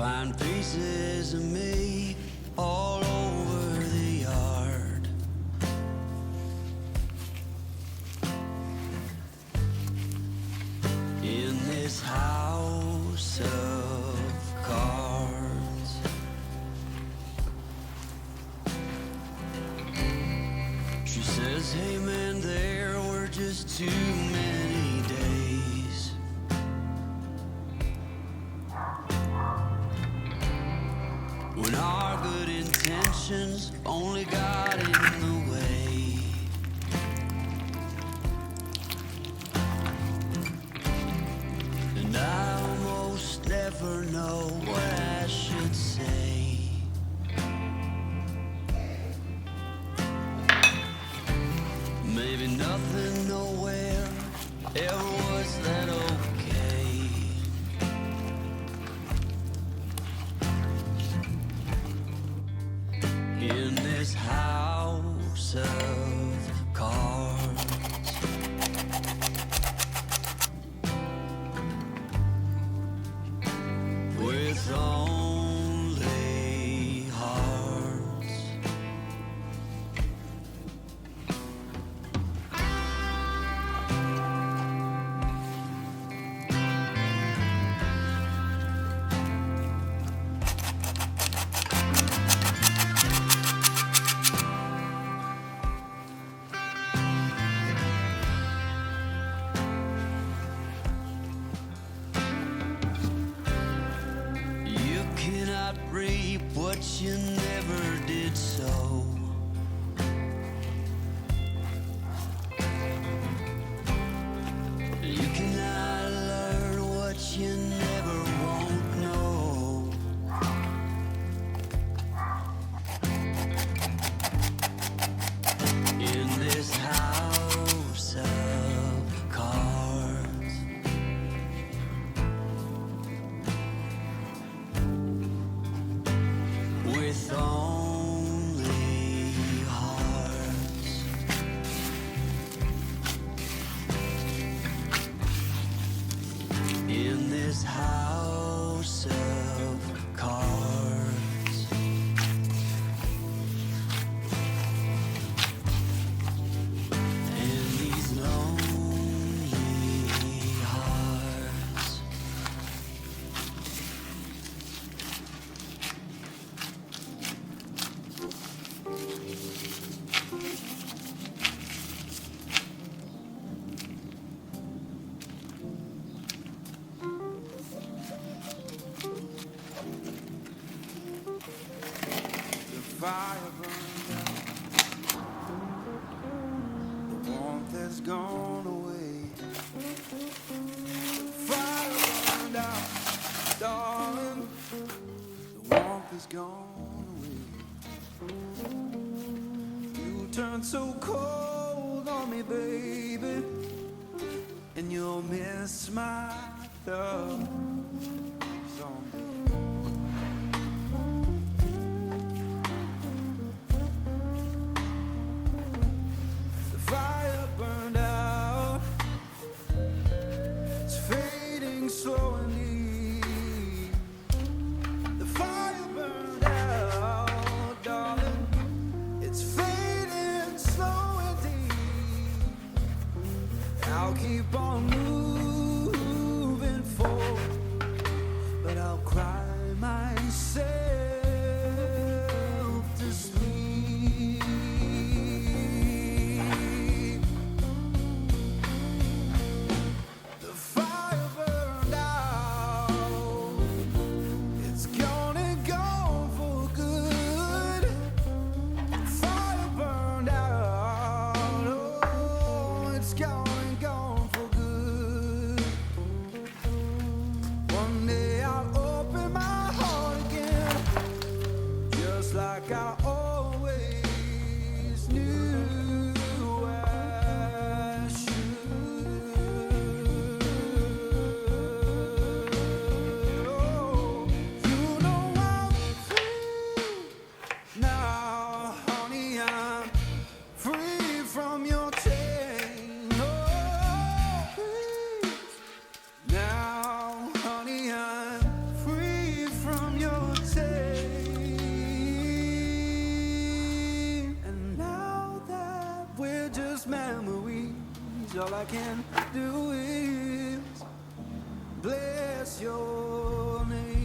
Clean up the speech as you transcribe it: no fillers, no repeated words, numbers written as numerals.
find pieces of me all over the yard. In this house of cards, she says, hey man, there were just too many days when our good intentions only got in the way. And I almost never know what I should say. Maybe nothing nowhere ever was that okay. In this house of cards, with only hearts. You cannot reap what you never did sow. You cannot learn what you never won't know. In this house of cards, with only hearts. In this house of cards, and these lonely hearts. The fire burned out, the warmth has gone away. The fire burned out, darling, the warmth has gone away. You turned so cold on me, baby, and you'll miss my love someday. The fire burned out, it's fading slowly. The fire burned out, darling, it's fading slow and deep. I'll keep on moving forward, but I'll cry myself to sleep. The fire burned out. all I can do is bless your name.